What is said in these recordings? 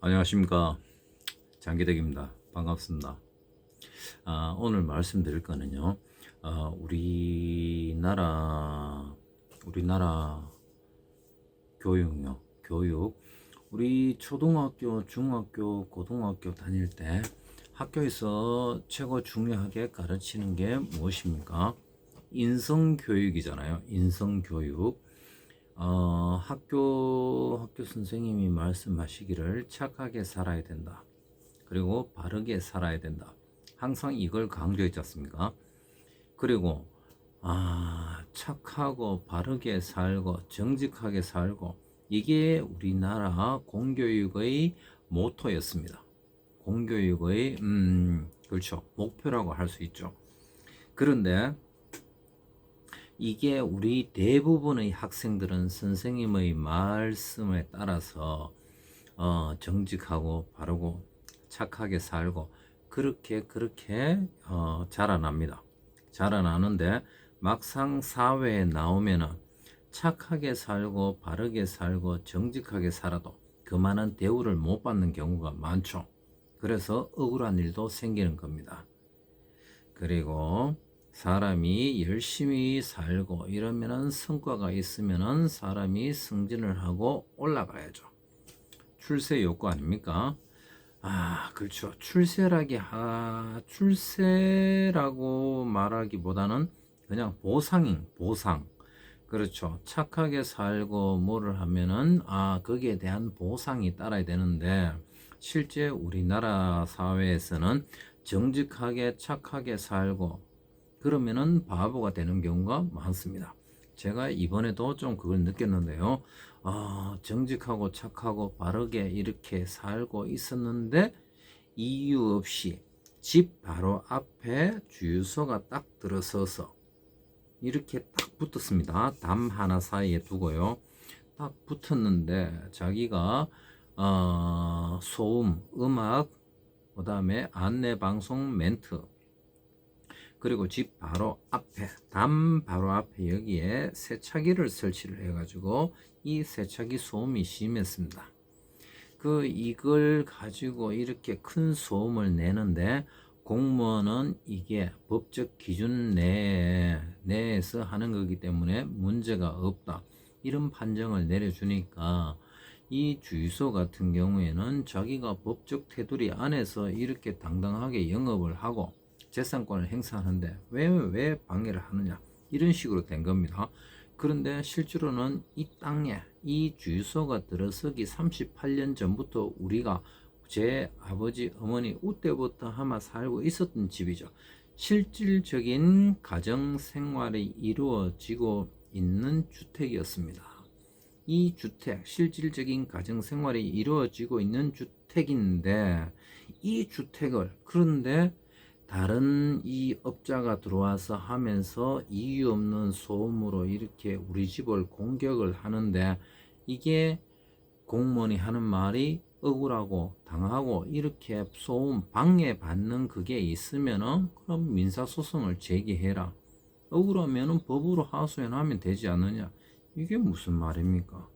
안녕하십니까, 장기덕입니다. 반갑습니다. 오늘 말씀드릴 거는요, 우리나라 교육. 우리 초등학교, 중학교, 고등학교 다닐 때 학교에서 최고 중요하게 가르치는 게 무엇입니까? 인성교육이잖아요. 인성교육. 학교 선생님이 말씀하시기를 착하게 살아야 된다. 그리고 바르게 살아야 된다. 항상 이걸 강조했지 않습니까? 그리고 착하고 바르게 살고 정직하게 살고, 이게 우리나라 공교육의 모토였습니다. 공교육의 그렇죠, 목표라고 할 수 있죠. 그런데 이게 우리 대부분의 학생들은 선생님의 말씀에 따라서 정직하고 바르고 착하게 살고 그렇게 자라납니다. 자라나는데 막상 사회에 나오면은 착하게 살고 바르게 살고 정직하게 살아도 그만한 대우를 못 받는 경우가 많죠. 그래서 억울한 일도 생기는 겁니다. 그리고 사람이 열심히 살고 이러면은 성과가 있으면은 사람이 승진을 하고 올라가야죠. 출세 욕구 아닙니까? 그렇죠. 출세라고 말하기보다는 그냥 보상. 그렇죠. 착하게 살고 뭐를 하면은 거기에 대한 보상이 따라야 되는데, 실제 우리나라 사회에서는 정직하게 착하게 살고 그러면은 바보가 되는 경우가 많습니다. 제가 이번에도 좀 그걸 느꼈는데요. 정직하고 착하고 바르게 이렇게 살고 있었는데 이유 없이 집 바로 앞에 주유소가 딱 들어서서 이렇게 딱 붙었습니다. 담 하나 사이에 두고요. 딱 붙었는데 자기가 소음, 음악, 그 다음에 안내방송 멘트, 그리고 집 바로 앞에, 담 바로 앞에 여기에 세차기를 설치를 해가지고 이 세차기 소음이 심했습니다. 이걸 가지고 이렇게 큰 소음을 내는데 공무원은 이게 법적 기준 내에서 하는 거기 때문에 문제가 없다, 이런 판정을 내려주니까 이 주유소 같은 경우에는 자기가 법적 테두리 안에서 이렇게 당당하게 영업을 하고 재산권을 행사하는데 왜 방해를 하느냐, 이런 식으로 된 겁니다. 그런데 실제로는 이 땅에 이 주유소가 들어서기 38년 전부터 우리가 제 아버지 어머니 우때부터 아마 살고 있었던 집이죠. 실질적인 가정 생활이 이루어지고 있는 주택이었습니다. 이 주택, 실질적인 가정 생활이 이루어지고 있는 주택인데, 이 주택을 그런데 다른 이 업자가 들어와서 하면서 이유 없는 소음으로 이렇게 우리 집을 공격을 하는데, 이게 공무원이 하는 말이 억울하고 당하고 이렇게 소음 방해받는 그게 있으면은 그럼 민사소송을 제기해라. 억울하면은 법으로 하소연하면 되지 않느냐. 이게 무슨 말입니까?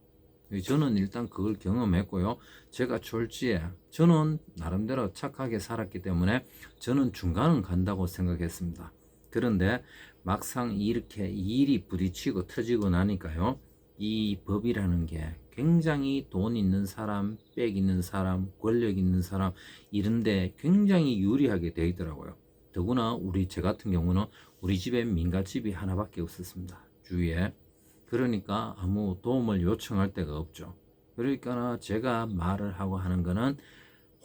저는 일단 그걸 경험했고요. 제가 졸지에 저는 나름대로 착하게 살았기 때문에 저는 중간은 간다고 생각했습니다. 그런데 막상 이렇게 일이 부딪히고 터지고 나니까요, 이 법이라는 게 굉장히 돈 있는 사람, 빽 있는 사람, 권력 있는 사람 이런데 굉장히 유리하게 되어 있더라고요. 더구나 제 같은 경우는 우리 집에 민가집이 하나밖에 없었습니다, 주위에. 그러니까 아무 도움을 요청할 데가 없죠. 그러니까 제가 말을 하고 하는 거는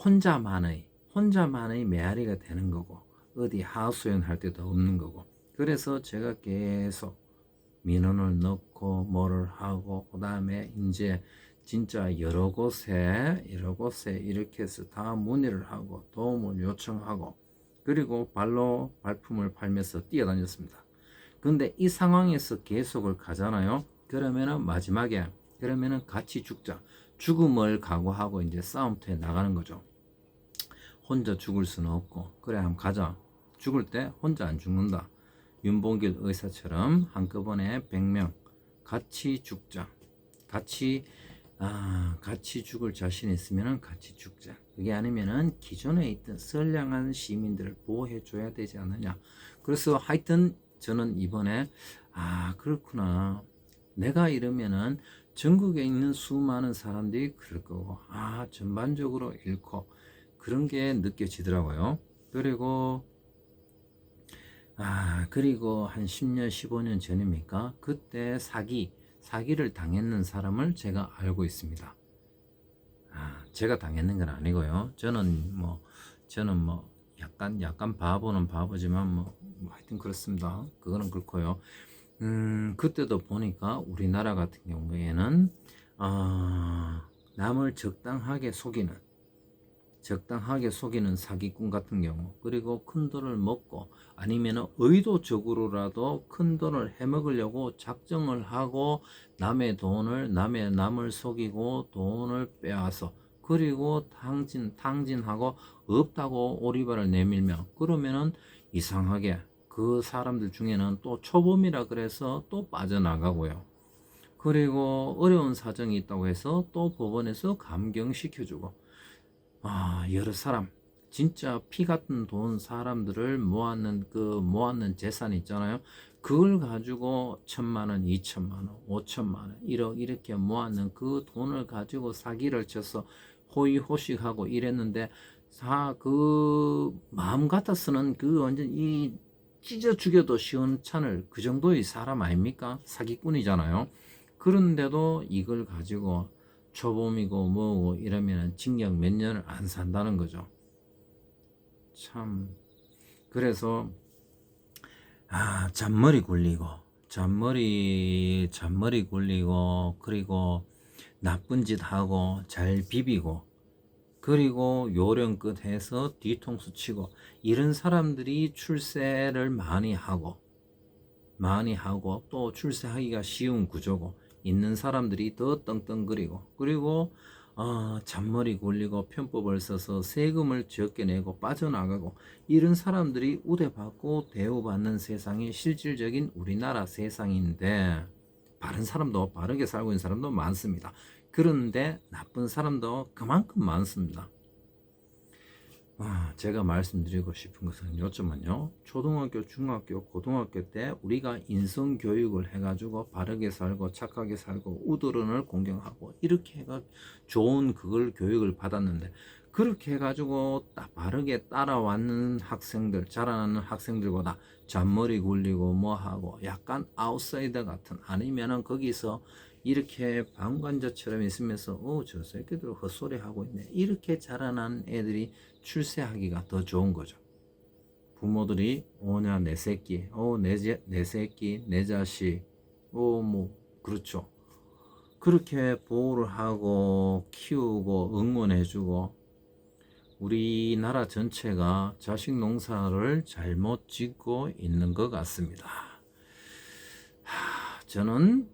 혼자만의 메아리가 되는 거고, 어디 하소연 할 데도 없는 거고. 그래서 제가 계속 민원을 넣고 뭐를 하고, 그 다음에 이제 진짜 여러 곳에 이렇게 해서 다 문의를 하고 도움을 요청하고, 그리고 발품을 팔면서 뛰어다녔습니다. 근데 이 상황에서 계속을 가잖아요. 그러면은 마지막에 같이 죽자, 죽음을 각오하고 이제 싸움터에 나가는 거죠. 혼자 죽을 수는 없고, 그래 한번 가자. 죽을 때 혼자 안 죽는다. 윤봉길 의사처럼 한꺼번에 100명 같이 죽자, 같이 같이 죽을 자신 있으면 같이 죽자. 그게 아니면은 기존에 있던 선량한 시민들을 보호해 줘야 되지 않느냐. 그래서 하여튼 저는 이번에 그렇구나. 내가 이러면은 전국에 있는 수많은 사람들이 그럴 거고 전반적으로 잃고 그런 게 느껴지더라고요. 그리고 한 10년 15년 전입니까? 그때 사기를 당했는 사람을 제가 알고 있습니다. 제가 당했는 건 아니고요. 저는 약간 바보는 바보지만 하여튼 그렇습니다. 그거는 그렇고요. 그때도 보니까 우리나라 같은 경우에는 남을 적당하게 속이는 사기꾼 같은 경우, 그리고 큰 돈을 먹고 아니면 의도적으로라도 큰 돈을 해먹으려고 작정을 하고 남을 속이고 돈을 빼앗어 그리고 탕진하고 없다고 오리발을 내밀며 그러면은 이상하게 그 사람들 중에는 또 초범이라 그래서 또 빠져나가고요. 그리고 어려운 사정이 있다고 해서 또 법원에서 감경시켜주고 여러 사람 진짜 피 같은 돈 사람들을 모았는 재산 있잖아요. 그걸 가지고 1,000만 원, 2,000만 원, 5,000만 원, 1억 이렇게 모았는 그 돈을 가지고 사기를 쳐서 호의호식하고 이랬는데 그 마음 같아서는 그 완전 이 찢어 죽여도 시원찮을 그 정도의 사람 아닙니까? 사기꾼이잖아요. 그런데도 이걸 가지고 초범이고 뭐고 이러면 징역 몇 년을 안 산다는 거죠. 참 그래서 잔머리 굴리고 그리고 나쁜 짓 하고 잘 비비고 그리고 요령껏 해서 뒤통수 치고 이런 사람들이 출세를 많이 하고 또 출세하기가 쉬운 구조고 있는 사람들이 더 떵떵거리고 그리고 잔머리 굴리고 편법을 써서 세금을 적게 내고 빠져나가고 이런 사람들이 우대받고 대우받는 세상이 실질적인 우리나라 세상인데 바르게 살고 있는 사람도 많습니다. 그런데 나쁜 사람도 그만큼 많습니다. 제가 말씀드리고 싶은 것은 요즘은요, 초등학교, 중학교, 고등학교 때 우리가 인성교육을 해가지고 바르게 살고 착하게 살고 우드른을 공경하고 이렇게 해가 좋은 그걸 교육을 받았는데 그렇게 해가지고 바르게 따라왔는 학생들, 자라나는 학생들보다 잔머리 굴리고 뭐하고 약간 아웃사이더 같은 아니면은 거기서 이렇게 방관자처럼 있으면서 저 새끼들 헛소리 하고 있네 이렇게 자라난 애들이 출세하기가 더 좋은 거죠. 부모들이 오냐 내 새끼, 내 새끼, 내 자식, 그렇죠. 그렇게 보호를 하고 키우고 응원해주고 우리나라 전체가 자식 농사를 잘못 짓고 있는 것 같습니다. 저는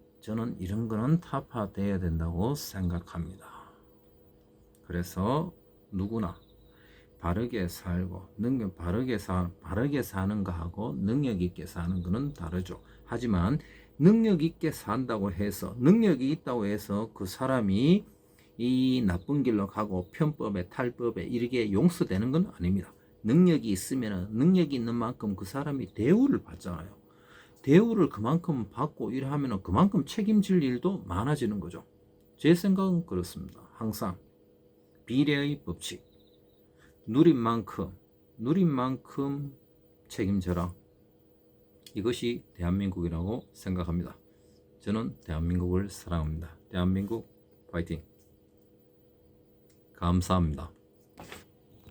이런 거는 타파돼야 된다고 생각합니다. 그래서 누구나 바르게 살고 바르게 사는 거하고 능력 있게 사는 거는 다르죠. 하지만 능력 있게 산다고 해서 능력이 있다고 해서 그 사람이 이 나쁜 길로 가고 편법에 탈법에 이렇게 용서되는 건 아닙니다. 능력이 있는 만큼 그 사람이 대우를 받잖아요. 대우를 그만큼 받고 일하면 그만큼 책임질 일도 많아지는 거죠. 제 생각은 그렇습니다. 항상 비례의 법칙. 누린 만큼 책임져라. 이것이 대한민국이라고 생각합니다. 저는 대한민국을 사랑합니다. 대한민국 파이팅. 감사합니다.